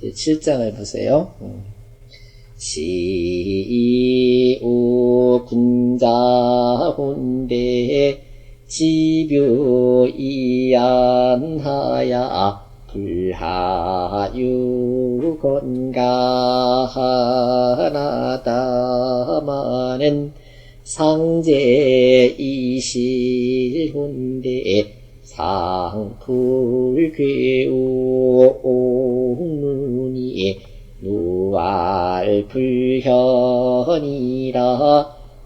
이제 7장을 보세요. 시우 군자혼대 지뷰이안하야 불하유 건가하나다마는 상제이실혼대 상불괴우옥문이 누알불현이라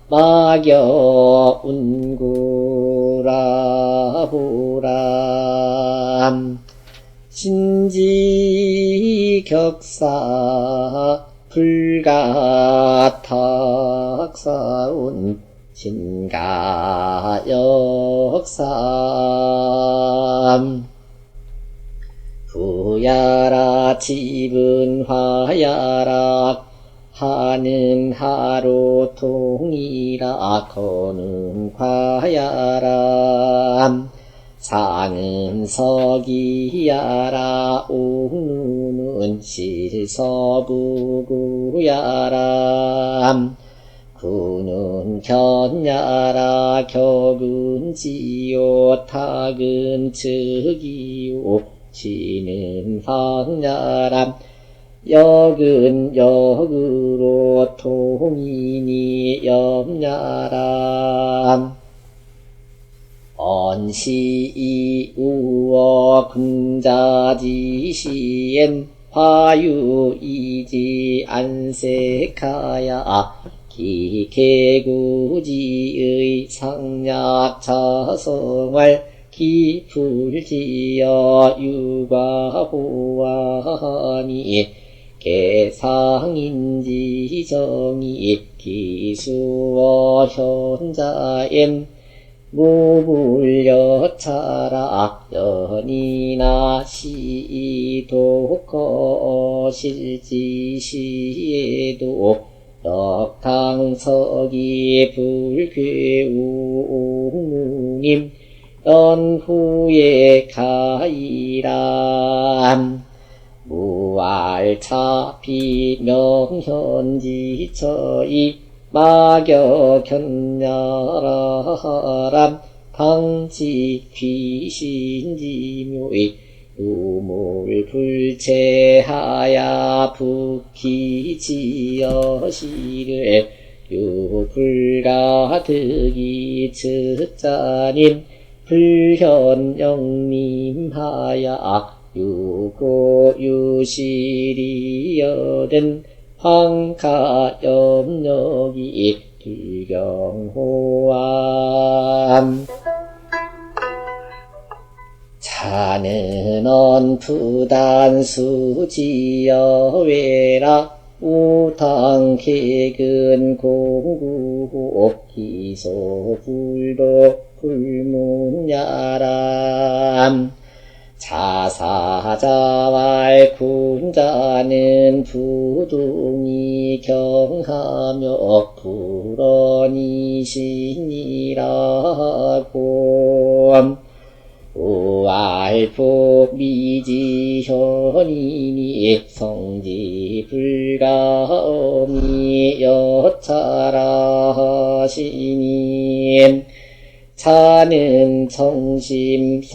막여운구라보람 신지격사 불가탁사운 신가역삼 후야라 집은 화야락 하는 하루 통이라 거는 화야람 상은 석이야라 옥누는 실서부구야람 구는 견야라 격은 지요 탁은 즉이요 지는 황야람 역은 역으로 통이니 염야람 언시이우어 군자지시엔 화유이지 안색하야 기개구지의 상약자성활 기풀지어 유과보아하니 개상인지정이 기수어 현자엔 무불여차라 연이나 시도거 실지시에도 역탕석이 불괴우옥누님 연후에 가이람 무알차피 명현지처이 막여견야라람 당지 귀신지묘이 우물불체하야 북기지여시를 유불가득이 측자님 불현영림하야 유고유실이여든 황가염력이 불경호암 자는 언푸단수지여외라 우탕객은 공구호 기소불도 불문야람 자사자왈 군자는 부둥이 경하며 불언이신이라고 우알포 미지현이니 성지불가엄이 여차라 하시니 차는 성심성의지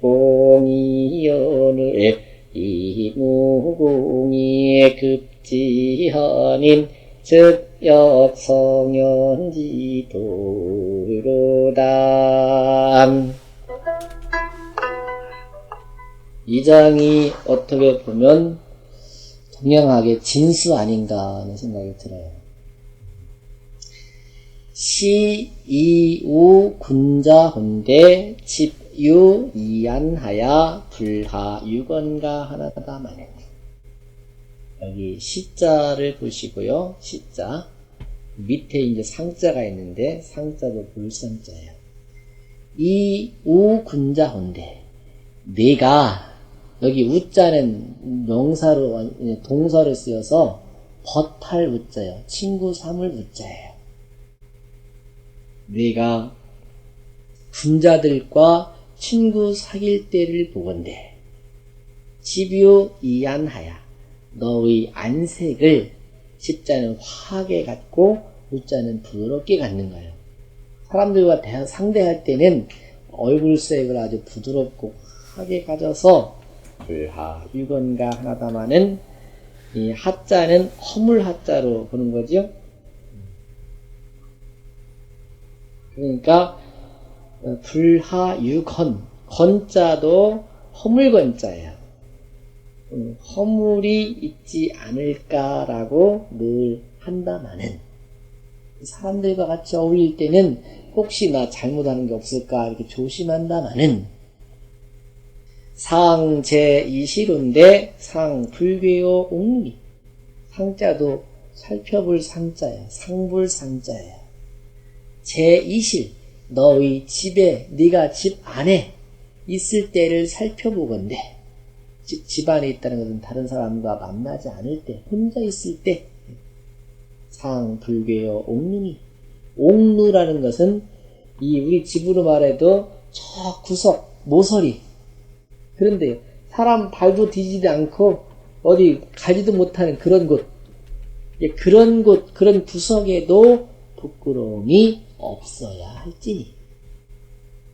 극공이연을 이무공이 급지하닌 즉 역성연지도로다. 이 장이 어떻게 보면 동양학의 진수 아닌가 하는 생각이 들어요. 시이우 군자혼대 집유 이안하야 불하 유건가 하나다 말이에요. 여기 시자를 보시고요. 시자 밑에 이제 상자가 있는데 상자도 불상자예요. 이우 군자혼대 내가 여기 우자는 명사로 동사로 쓰여서 버탈 우자예요. 친구 삼을 우자예요. 내가 군자들과 친구 사귈 때를 보건대 집유 이안하야. 너의 안색을 십자는 화하게 갖고 우자는 부드럽게 갖는 거예요. 사람들과 상대할 때는 얼굴색을 아주 부드럽고 화하게 가져서 불하 유건가 하나다마는 이 하자는 허물 하자로 보는 거죠. 그러니까 불하 유건 건자도 허물 건자예요. 허물이 있지 않을까라고 늘 한다마는 사람들과 같이 어울릴 때는 혹시 나 잘못하는 게 없을까 이렇게 조심한다마는 상 제2시론데 상 불괴요 옥미 상자도 살펴볼 상자야. 상볼 상자야. 제2실 너의 집에 네가 집 안에 있을 때를 살펴보건대 집 안에 있다는 것은 다른 사람과 만나지 않을 때 혼자 있을 때 상 불괴요 옥누니 옥누라는 것은 이 우리 집으로 말해도 저 구석 모서리 그런데 사람 발도 디지지 않고 어디 가지도 못하는 그런 곳 그런 곳 그런 구석에도 부끄러움이 없어야 할지니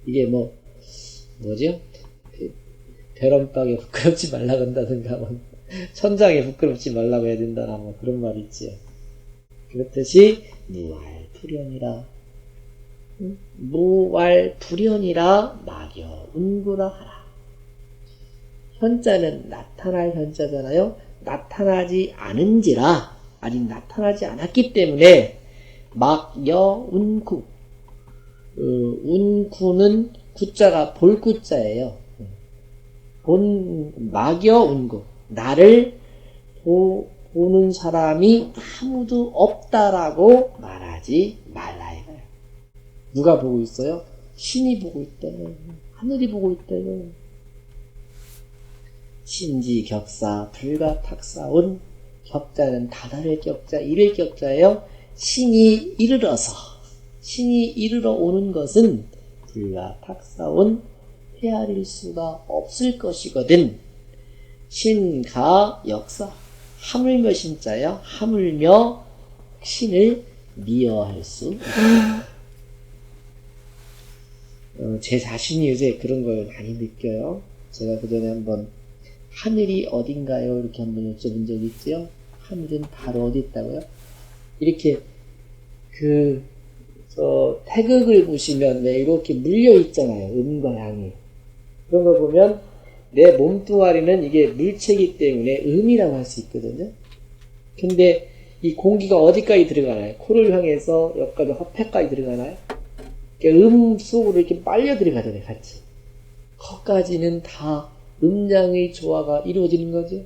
이게 뭐죠? 벼런박에 부끄럽지 말라고 한다든가 천장에 부끄럽지 말라고 해야 된다나 그런 말이 있지요. 그렇듯이 무활불연이라 무활불연이라 막여 운구라 하라. 현자는 나타날 현자잖아요. 나타나지 않은지라 아직 나타나지 않았기 때문에 막여 운구 운구는 구자가 볼구자예요. 막여 운구 나를 보는 사람이 아무도 없다라고 말하지 말라 이거예요. 누가 보고 있어요? 신이 보고 있대요. 하늘이 보고 있대요. 신지격사 불가탁사온 격자는 다다를 격자 이를 격자예요. 신이 이르러 오는 것은 불가탁사온 헤아릴 수가 없을 것이거든. 신가 역사 하물며 신자요. 하물며 신을 미워할 수 있다. 제 자신이 요새 그런 걸 많이 느껴요. 제가 그 전에 한번 하늘이 어딘가요? 이렇게 한번 여쭤본 적이 있죠. 하늘은 바로 어디 있다고요? 이렇게 태극을 보시면 왜 이렇게 물려 있잖아요. 음과 양이. 그런 거 보면 내 몸뚱아리는 이게 물체이기 때문에 음이라고 할 수 있거든요. 근데 이 공기가 어디까지 들어가나요? 코를 향해서 여기까지 허폐까지 들어가나요? 음 속으로 이렇게 빨려 들어가잖아요. 같이. 거기까지는 다 음양의 조화가 이루어지는 거죠.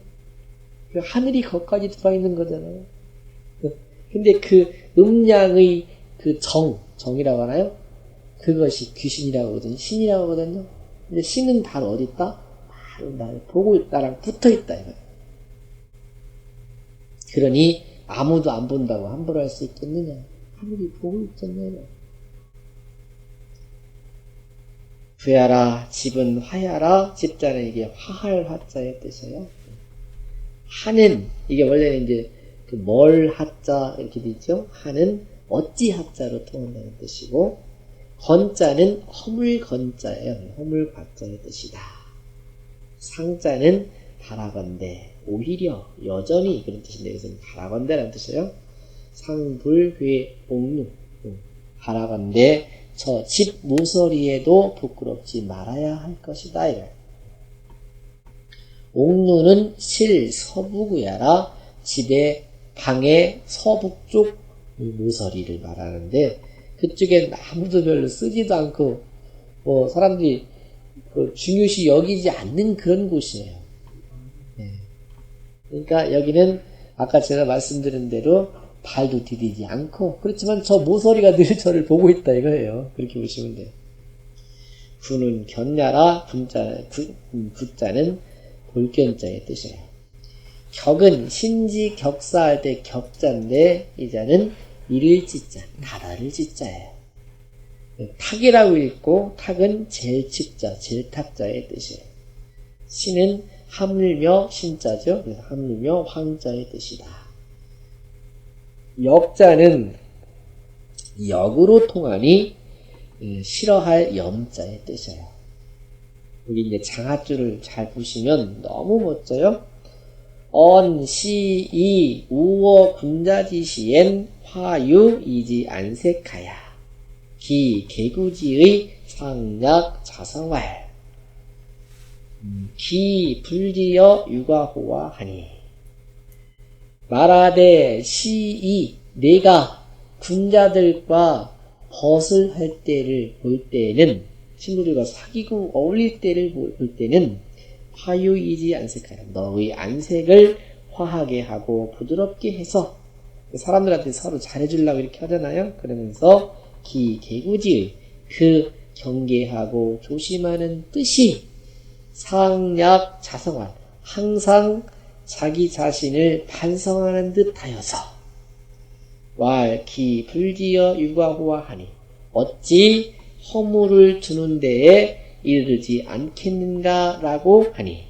하늘이 거기까지 들어와 있는 거잖아요. 근데 그 음양의 정이라고 하나요? 그것이 귀신이라고 하거든요. 신이라고 하거든요. 근데 신은 바로 어디 있다? 바로 나를 보고 있다랑 붙어 있다 이거예요. 그러니 아무도 안 본다고 함부로 할 수 있겠느냐? 하늘이 보고 있잖아요. 부야라 집은 화야라 집자는 이게 화할 화자의 뜻이에요. 하는 이게 원래는 이제 뭘 하자 이렇게 되죠. 하는 어찌 하자로 통한다는 뜻이고 건자는 허물 건자예요. 허물 과자의 뜻이다. 상자는 바라건대 오히려 여전히 그런 뜻인데 여기서는 바라건대라는 뜻이에요. 상불회 옥루 바라건대 저 집 모서리에도 부끄럽지 말아야 할 것이다. 이래. 옥루는 실 서부구야라 집의 방의 서북쪽 모서리를 말하는데 그쪽엔 아무도 별로 쓰지도 않고 사람들이 중요시 여기지 않는 그런 곳이에요. 네. 그러니까 여기는 아까 제가 말씀드린 대로 발도 디디지 않고 그렇지만 저 모서리가 늘 저를 보고 있다 이거예요. 그렇게 보시면 돼요. 구는 견야라 구자는 볼견자의 뜻이에요. 격은 신지 격사할 때 격자인데 이 자는 이를 짓자 다다를 짓자예요. 탁이라고 읽고 탁은 제일측자 제일탁자의 뜻이에요. 신은 하물며 신자죠. 그래서 하물며 황자의 뜻이다. 역자는 역으로 통하니 싫어할 염자의 뜻이에요. 여기 이제 장하줄을 잘 보시면 너무 멋져요. 언, 시, 이, 우어, 군자지시엔 화유, 이지, 안색하야. 기, 개구지의 상약, 자성활. 기, 불지여, 육아호와 하니. 말하되 시, 이, 내가 군자들과 벗을 할 때를 볼 때는, 친구들과 사귀고 어울릴 때를 볼 때는 화유이지 안색하라. 너의 안색을 화하게 하고 부드럽게 해서 사람들한테 서로 잘해주려고 이렇게 하잖아요. 그러면서 개구지의 그 경계하고 조심하는 뜻이 상약 자성환 항상 자기 자신을 반성하는 듯하여서 왈기 불지어 육아호와 하니 어찌 허물을 두는 데에 이르지 않겠는가라고 하니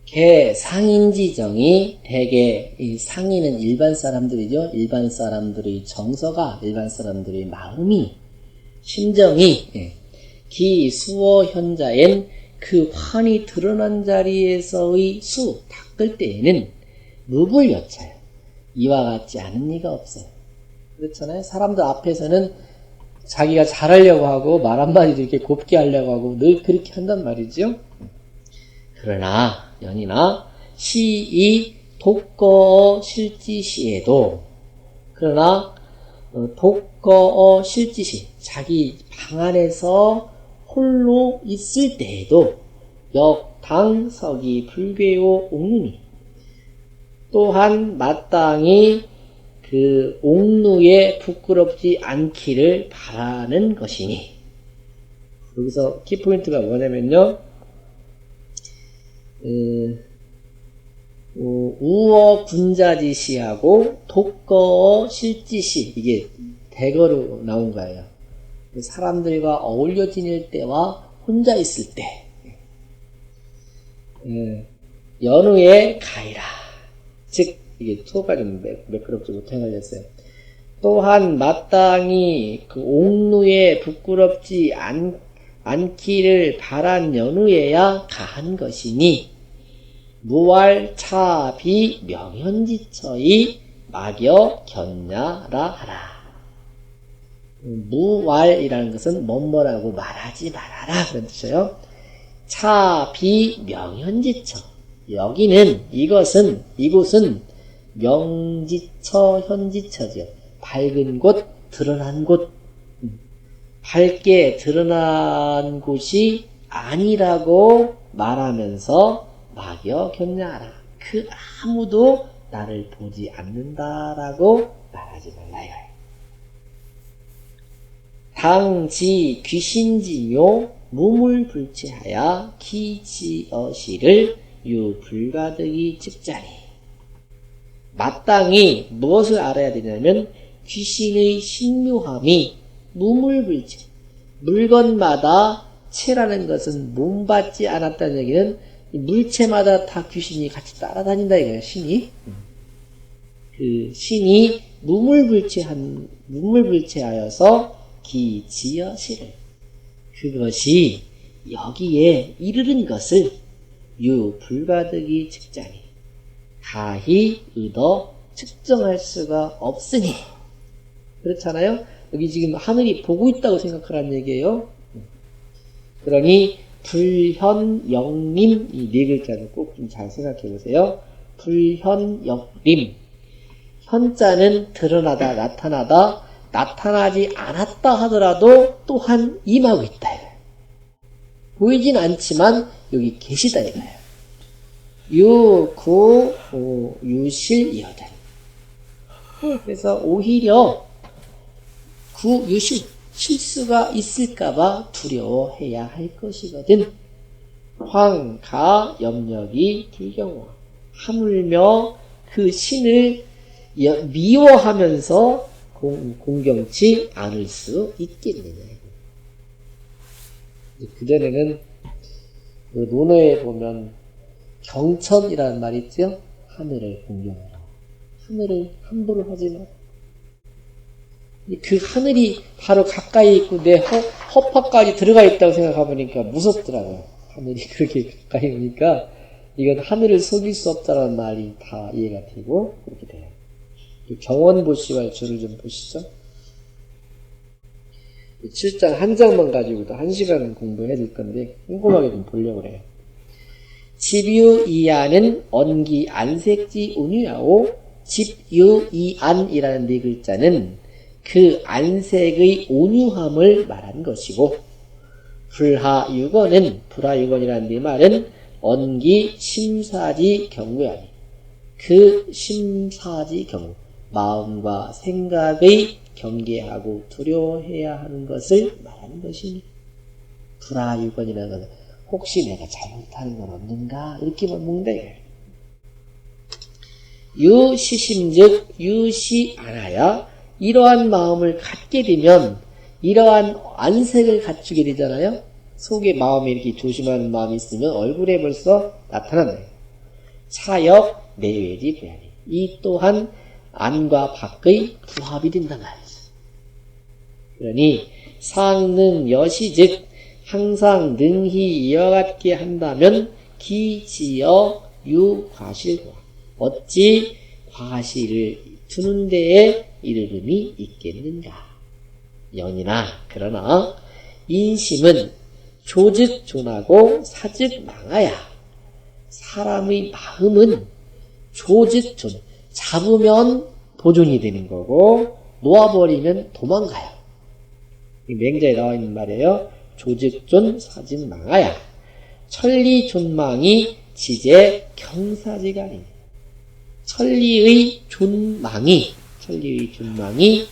개 상인지정이 대개 이 상인은 일반 사람들이죠. 일반 사람들의 정서가 일반 사람들의 마음이 심정이 기 수어 현자엔 그 환이 드러난 자리에서의 수 닦을 때에는 묵을 여차요. 이와 같지 않은 리가 없어요. 그렇잖아요. 사람들 앞에서는 자기가 잘하려고 하고 말 한마디도 이렇게 곱게 하려고 하고 늘 그렇게 한단 말이죠. 그러나 연이나 시이 독거어 실지시에도 그러나 독거어 실지시 자기 방 안에서 홀로 있을 때에도 역당석이 불괴요 옥루니 또한 마땅히 그 옥루에 부끄럽지 않기를 바라는 것이니 여기서 키포인트가 뭐냐면요 우어 군자지시하고 독거어 실지시 이게 대거로 나온 거예요. 사람들과 어울려 지낼 때와 혼자 있을 때 연후에 가이라 즉 이게 투어까지 매끄럽지 못해 걸렸어요. 또한 마땅히 그 옥루에 부끄럽지 않기를 바란 연후에야 가한 것이니 무활차비 명현지처의 막여 견냐라 하라. 무활이라는 것은 뭐뭐라고 말하지 말아라 그런 뜻이에요. 차비 명현지처 여기는 이곳은 명지처 현지처죠. 밝은 곳 드러난 곳 밝게 드러난 곳이 아니라고 말하면서 막여 견냐하라. 그 아무도 나를 보지 않는다라고 말하지 말라 이거예요. 당지 귀신지묘 무물불체하야 기지어시를 유불가득이 측자니 마땅히 무엇을 알아야 되냐면 귀신의 신묘함이 무물불체 물건마다 체라는 것은 몸받지 않았다는 얘기는 물체마다 다 귀신이 같이 따라다닌다 이거예요. 신이 그 신이 무물불체하여서 기지어시를 그것이 여기에 이르는 것을 유불가득이 측자니 다히 의도 측정할 수가 없으니 그렇잖아요. 여기 지금 하늘이 보고 있다고 생각하라는 얘기예요. 그러니 불현역림 이 네 글자를 꼭 좀 잘 생각해 보세요. 불현역림 현자는 드러나다 나타나다 나타나지 않았다 하더라도 또한 임하고 있다. 보이진 않지만 여기 계시다 이거예요. 유, 구, 오, 유실, 이어들. 그래서 오히려 구, 유실, 실수가 있을까봐 두려워해야 할 것이거든. 황, 가, 염력이 불경화. 하물며 그 신을 미워하면서 공경치 않을 수 있겠느냐. 그전에는 그 논어에 보면 경천이라는 말이 있죠? 하늘을 공경하라. 하늘을 함부로 하지 마. 그 하늘이 바로 가까이 있고 내 허파까지 들어가 있다고 생각해보니까 무섭더라고요. 하늘이 그렇게 가까이 오니까 이건 하늘을 속일 수 없다는 말이 다 이해가 되고 그렇게 돼요. 경원보시와의 줄을 좀 보시죠. 7장 한 장만 가지고도 1시간 공부해야 될 건데 꼼꼼하게 좀 보려고 그래요. 집유이안은 언기 안색지 운유야오 집유이안이라는 네 글자는 그 안색의 온유함을 말한 것이고 불하유건은 불하유건이라는 네 말은 언기 심사지 경외하니 그 심사지 경외 마음과 생각의 경계하고 두려워해야 하는 것을 말하는 것이니 불하유건이라는 것은 혹시 내가 잘못하는 건 없는가 이렇게만 묻는다. 유시심즉 유시 안하야 이러한 마음을 갖게 되면 이러한 안색을 갖추게 되잖아요. 속에 마음이 이렇게 조심하는 마음이 있으면 얼굴에 벌써 나타난다. 차역 내외지 부야니 이 또한 안과 밖의 부합이 된단 말이죠. 그러니 상능 여시즉 항상 능히 이어갖게 한다면 기지어 유과실과 어찌 과실을 두는 데에 이르름이 있겠는가. 연이나 그러나 인심은 조즉 존하고 사즉 망하야. 사람의 마음은 조즉 존 잡으면 보존이 되는 거고 놓아버리면 도망가요. 맹자에 나와 있는 말이에요. 조직존 사직망하야. 천리존망이 지제 경사지가 아니냐. 천리의 존망이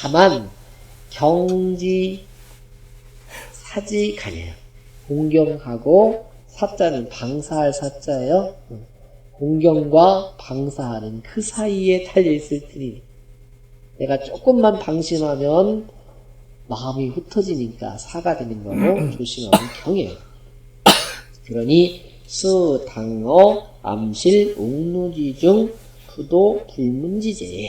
다만 경지 사직하네요. 공경하고 사자는 방사할 사자예요. 공경과 방사하는 그 사이에 달려있을 테니 내가 조금만 방심하면 마음이 흩어지니까 사가 되는 거고 조심하면 경이에요. 그러니 수, 당어, 암실, 옥루지 중 부도 불문지제.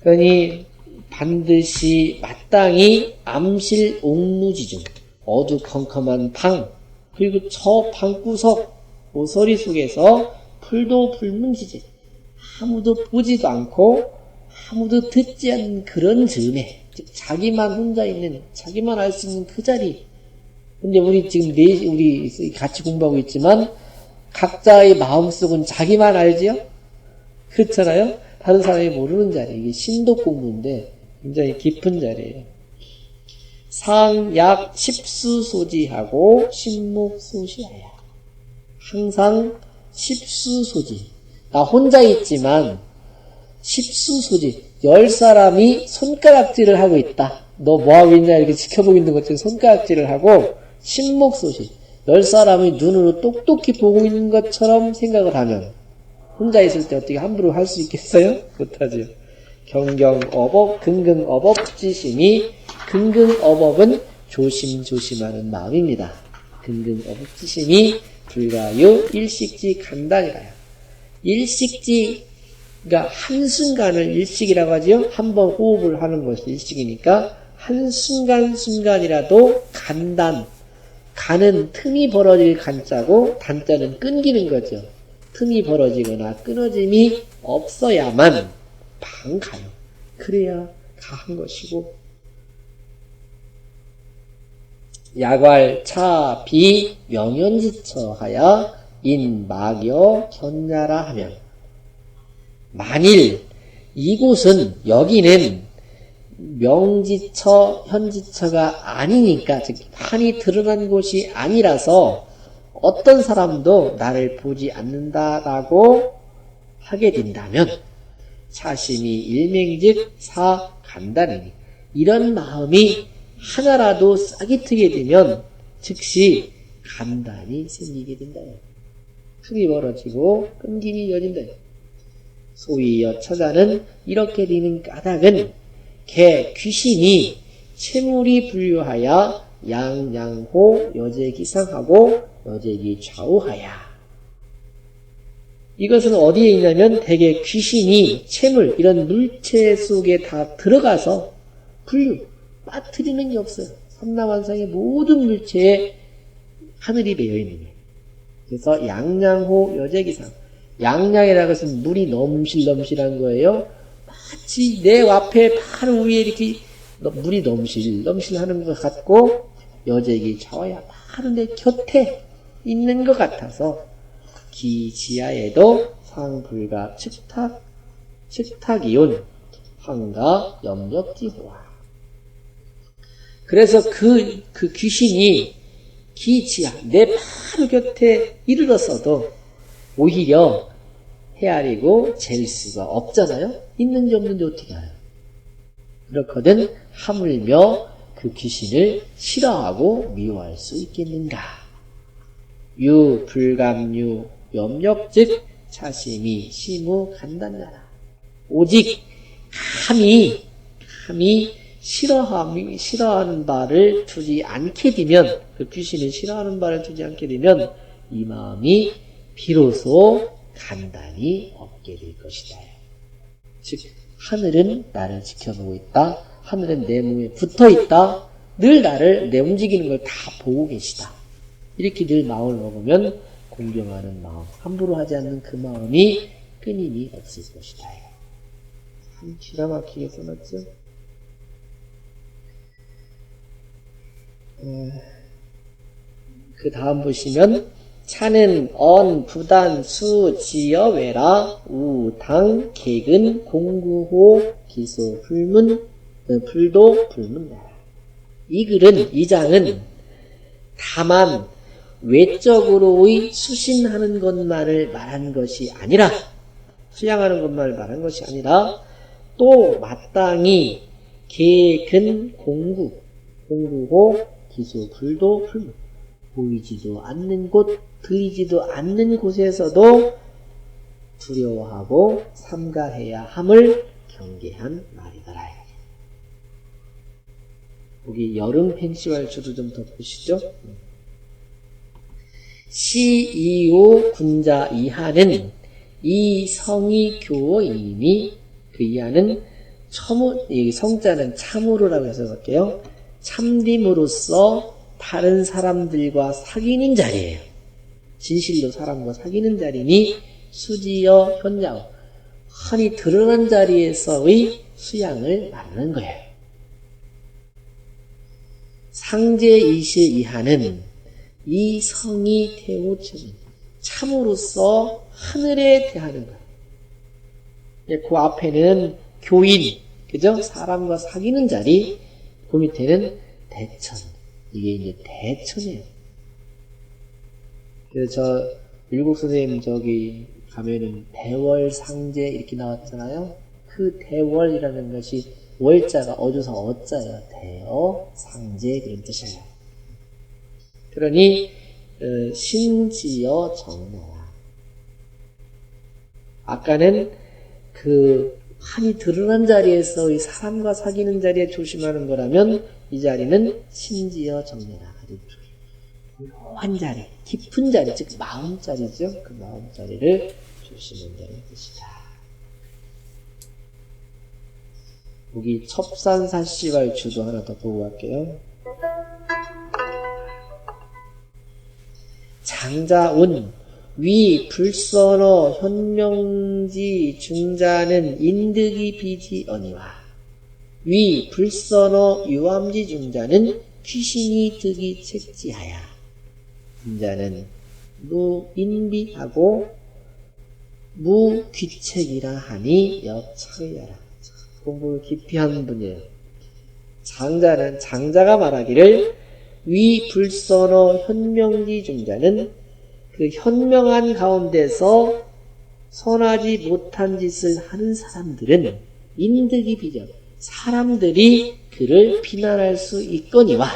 그러니 반드시 마땅히 암실, 옥루지 중 어두컴컴한 방 그리고 저 방구석 모서리 속에서 풀도 불문지제 아무도 보지도 않고 아무도 듣지 않는 그런 즈음에 즉 자기만 혼자 있는 자기만 알 수 있는 그 자리. 근데 우리 지금 우리 같이 공부하고 있지만 각자의 마음속은 자기만 알지요? 그렇잖아요? 다른 사람이 모르는 자리. 이게 신독 공부인데 굉장히 깊은 자리예요. 상약 십수소지하고 신목소시하야. 항상 십수소지. 나 혼자 있지만 십수소지. 10사람이 손가락질을 하고 있다. 너 뭐하고 있냐 이렇게 지켜보고 있는 것처럼 손가락질을 하고 신목소시. 10사람이 눈으로 똑똑히 보고 있는 것처럼 생각을 하면 혼자 있을 때 어떻게 함부로 할 수 있겠어요? 못하죠. 경경어법, 근근어법지심이 근근어법은 조심조심하는 마음입니다. 근근어법지심이 불가유 일식지 간단이라요. 일식지가 한순간을 일식이라고 하죠. 한번 호흡을 하는 것이 일식이니까 한순간순간이라도 간단. 간은 틈이 벌어질 간자고 단자는 끊기는 거죠. 틈이 벌어지거나 끊어짐이 없어야만 방가요. 그래야 가한 것이고 야괄, 차, 비, 명연지처하여 인막여 견야라 하면 만일 이곳은 여기는 명지처, 현지처가 아니니까 즉 한이 드러난 곳이 아니라서 어떤 사람도 나를 보지 않는다라고 하게 된다면 사심이 일맹즉 사 간단이니 이런 마음이 하나라도 싹이 트게 되면 즉시 간단이 생기게 된다. 틈이 벌어지고 끊김이 여진다. 소위 여처자는 이렇게 되는 까닭은 개 귀신이 채물이 분류하여 양양호 여제기상하고 여제기 좌우하야. 이것은 어디에 있냐면 대개 귀신이 채물 이런 물체 속에 다 들어가서 분류 빠뜨리는 게 없어요. 삼라만상의 모든 물체에 하늘이 매여 있는 거예요. 그래서 양양호 여제기상. 양양이라는 것은 물이 넘실넘실한 거예요. 마치 내 앞에 바로 위에 이렇게 물이 넘실넘실하는 것 같고 여제기 좌우야 바로 내 곁에 있는 것 같아서 기지하에도 상불가 측탁이온 황가 염력지호와. 그래서 그 귀신이 기지하 내 바로 곁에 이르렀어도 오히려 헤아리고 잴 수가 없잖아요. 있는지 없는지 어떻게 알아요? 그렇거든 하물며 그 귀신을 싫어하고 미워할 수 있겠는가. 유 불감유 염력즉 차심이 시무 간단나라. 오직 감히 싫어하는 바를 두지 않게 되면, 그 귀신을 싫어하는 바를 두지 않게 되면 이 마음이 비로소 간단히 없게 될 것이다. 즉 하늘은 나를 지켜보고 있다. 하늘은 내 몸에 붙어있다. 늘 나를 내 움직이는 걸 다 보고 계시다. 이렇게 늘 마음을 먹으면 공경하는 마음, 함부로 하지 않는 그 마음이 끊임이 없을 것이다. 참 기가 막히게 써놨죠. 그 다음 보시면 차는 언, 부단, 수, 지여, 외라, 우, 당, 객은, 공구호, 기소, 불도, 불문나라. 이 글은, 이 장은 다만 외적으로의 수신하는 것만을 말한 것이 아니라, 수양하는 것만을 말한 것이 아니라 또 마땅히 객은, 공구호, 기소, 불도, 불문. 보이지도 않는 곳, 들리지도 않는 곳에서도 두려워하고 삼가해야 함을 경계한 말이더라. 여기 여름 팽시왈주도 좀 덧보시죠. 시이오 군자 이하는 이 성이 교어이니, 그 이하는 이 성자는 참으로라고 해서 볼게요. 참됨으로써 다른 사람들과 사귀는 자리예요. 진실로 사람과 사귀는 자리니 수지여 현장, 흔히 드러난 자리에서의 수양을 말하는 거예요. 상제이시 이하는 이 성이 태우처는 참으로써 하늘에 대하는 거예요. 그 앞에는 교인, 그죠? 사람과 사귀는 자리, 그 밑에는 대천. 이게 이제 대천이에요. 그래서 저 일국 선생님 저기 가면은 대월상제 이렇게 나왔잖아요. 그 대월이라는 것이 월자가 어조사 어자예요. 대어 상제 그런 뜻이에요. 그러니 신지어 정나라. 아까는 그 한이 드러난 자리에서 이 사람과 사귀는 자리에 조심하는 거라면 이 자리는 신지어 정나라. 아주 묘한 자리, 깊은 자리, 즉 마음자리죠. 그 마음자리를 조심한다는 뜻이다. 여기 첩산사시발주도 하나 더 보고 갈게요. 장자운 위 불선어 현명지 중자는 인득이 비지언이와 위 불선어 유암지 중자는 귀신이 득이 책지하야. 중자는 무인비하고 무귀책이라 하니 역차의하라. 공부를 깊이 하는 분이에요. 장자가 말하기를 위 불선어 현명지 중자는 그 현명한 가운데서 선하지 못한 짓을 하는 사람들은 인득이 비전, 사람들이 그를 비난할 수 있거니와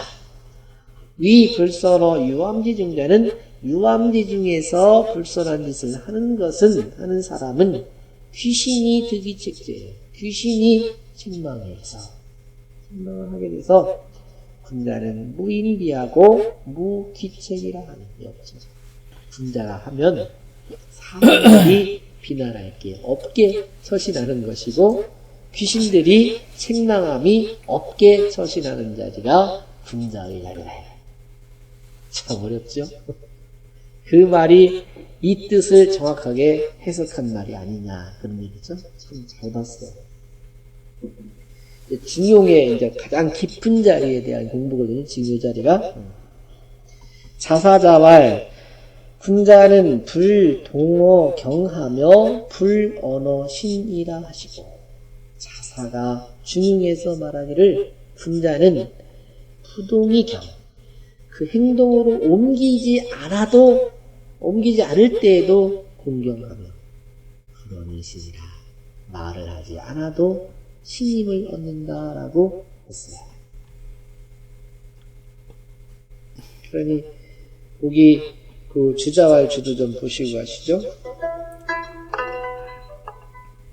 위 불선어 유암지 중자는 유암지 중에서 불선한 짓을 하는 사람은 귀신이 득이 책제예요. 귀신이 책망을 하게 돼서 군자는 무인비하고 무귀책이라 하는 게 없죠. 군자라 하면 사람들이 비난할 게 없게 처신하는 것이고 귀신들이 책망함이 없게 처신하는 자리가 군자의 자리라. 참 어렵죠? 그 말이 이 뜻을 정확하게 해석한 말이 아니냐 그런 얘기죠. 참 잘 봤어요. 중용의 이제 가장 깊은 자리에 대한 공부거든요. 중요 자리가 자사자왈 군자는 불동어 경하며 불언어 신이라 하시고 자사가 중용에서 말하기를 군자는 부동이 경 그 행동으로 옮기지 않을 때에도 공경하며 불언이 신이라 말을 하지 않아도 신임을 얻는다라고 했어요. 그러니 거기 그 주자왈 주도 좀 보시고 가시죠.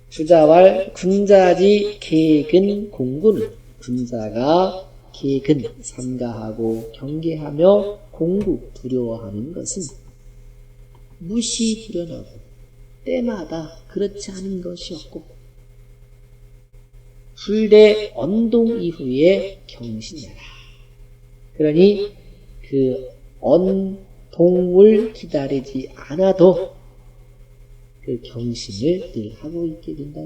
주자왈 군자지 계근 공구는 군자가 계근 삼가하고 경계하며 공구 두려워하는 것은 무시 불연하고 때마다 그렇지 않은 것이 없고 불대 언동 이후에 경신하라. 그러니 그 언동을 기다리지 않아도 그 경신을 늘 하고 있게 된다.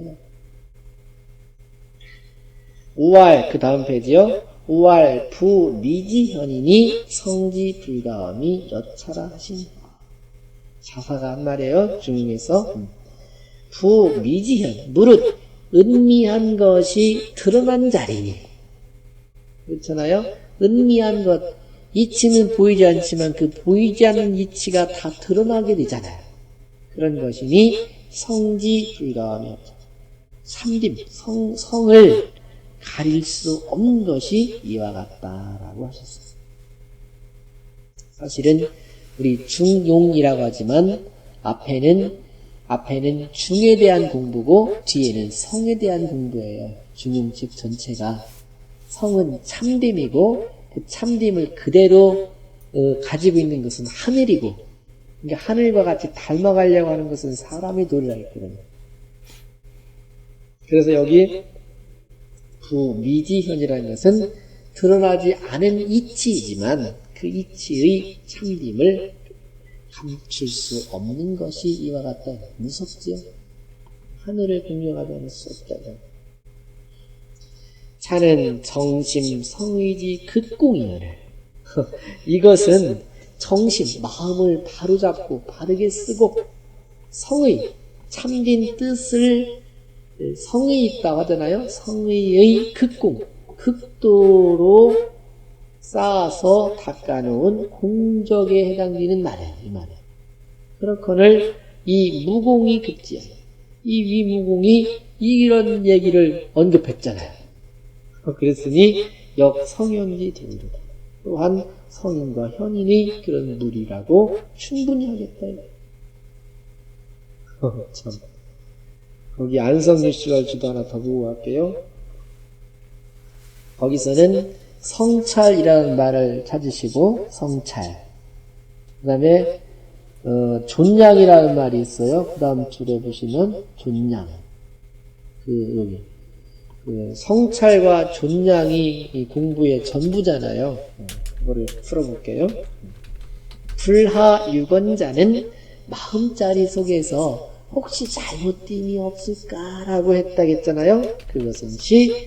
우왈 그 다음 페이지요. 우왈 부미지현이니 성지 불가함이 여차라 하신 자사가 한 말이에요. 중에서 부미지현 무릇 은미한 것이 드러난 자리니 그렇잖아요. 은미한 것 이치는 보이지 않지만 그 보이지 않는 이치가 다 드러나게 되잖아요. 그런 것이니 성지 불가함이 없다. 삼림 성을 가릴 수 없는 것이 이와 같다라고 하셨어요. 사실은 우리 중용이라고 하지만 앞에는 중에 대한 공부고 뒤에는 성에 대한 공부예요. 중용집 전체가 성은 참됨이고 그 참됨을 그대로 가지고 있는 것은 하늘이고 그러니까 하늘과 같이 닮아가려고 하는 것은 사람이 도리라 했거든요. 그래서 여기 부미지현이라는 것은 드러나지 않은 이치이지만 그 이치의 참됨을 감출 수 없는 것이 이와 같다. 무섭지요? 하늘을 공경하지 않을 수 없다. 차는 정심 성의지 극공이여를 이것은 정심 마음을 바로잡고 바르게 쓰고 성의 참된 뜻을 성의 있다고 하잖아요. 성의의 극공 극도로 쌓아서 닦아놓은 공적에 해당되는 말이에요. 이 말이에요. 그렇거늘 이 무공이 급지야. 이 위무공이 이런 얘기를 언급했잖아요. 그랬으니 역성현지 되리로다. 또한 성인과 현인의 그런 물이라고 충분히 하겠다. 참. 거기 안성유씨가 주도 하나 더 보고 갈게요. 거기서는 성찰이라는 말을 찾으시고 성찰. 그 다음에 존양이라는 말이 있어요. 그 다음 줄에 보시면 존양. 여기 성찰과 존양이 이 공부의 전부잖아요. 그거를 풀어볼게요. 불하유건자는 마음자리 속에서 혹시 잘못됨이 없을까라고 했다겠잖아요. 그것은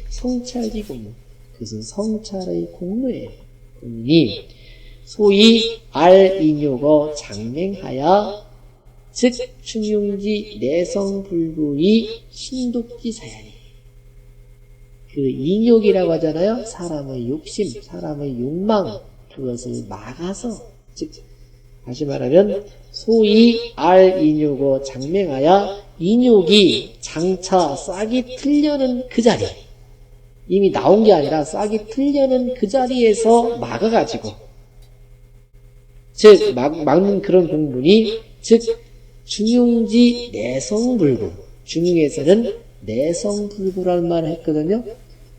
성찰지 공무. 그것은 성찰의 공무예요. 공문이 소위 알인요거 장맹하야 즉 충용지 내성불구의 신독지 사야니 그 인욕이라고 하잖아요. 사람의 욕심, 사람의 욕망 그것을 막아서 즉 다시 말하면 소위 알인요거 장맹하야 인욕이 장차 싹이 틀려는 그 자리 이미 나온 게 아니라 싹이 틀려는 그 자리에서 막아가지고 즉 막는 그런 공분이 즉 중용지 내성불구 중용에서는 내성불구라는 말을 했거든요.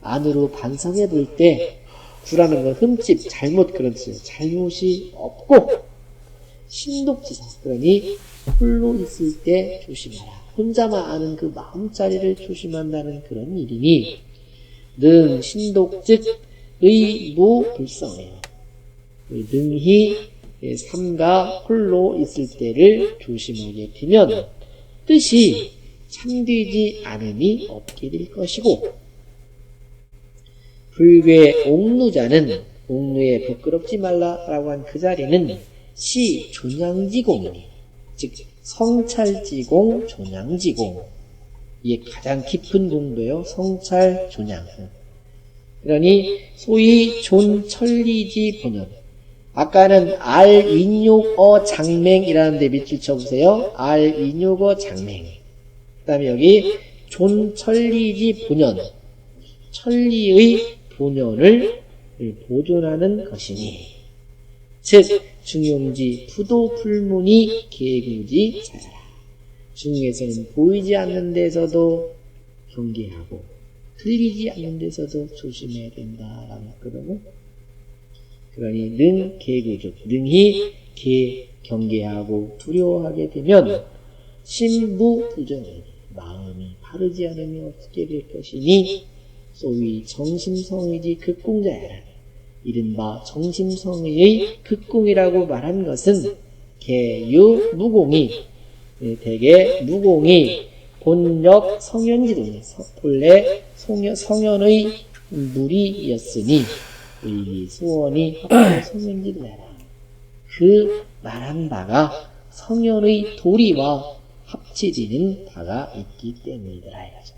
안으로 반성해 볼 때 구라는 건 흠집, 잘못 그런 뜻이에요. 잘못이 없고 신독지사. 그러니 홀로 있을 때 조심하라. 혼자만 아는 그 마음자리를 조심한다는 그런 일이니 능 신독즉 의무불성이에요. 능히 삼가 홀로 있을 때를 조심하게 되면 뜻이 참되지 않음이 없게 될 것이고 불괴 옥루자는 옥루에 부끄럽지 말라라고 한 그 자리는 시 존양지공이니 즉 성찰지공 존양지공 이게 가장 깊은 공도예요. 성찰 존양. 그러니 소위 존천리지 본연 아까는 알 인욕어 장맹이라는 데 밑줄 쳐보세요. 알 인욕어 장맹. 그 다음에 여기 존천리지 본연 천리의 본연을 보존하는 것이니 즉 중용지 부도불문이 계구지 자야라. 중에서는 보이지 않는 데서도 경계하고 들리지 않는 데서도 조심해야 된다라고 했거든요. 그러니 능 계구즉 능히 경계하고 두려워하게 되면 심무부정이 마음이 바르지 않으면 어떻게 될 것이니 소위 정심성의지 극공자야라. 이른바 정심성의의 극공이라고 말한 것은 개유 무공이 대개 무공이 본역 성현지도 본래 성현의 물이었으니 의리 소원이 합쳐 성현지도야라. 그 말한 바가 성현의 도리와 합치지는 바가 있기 때문이더라 이거죠.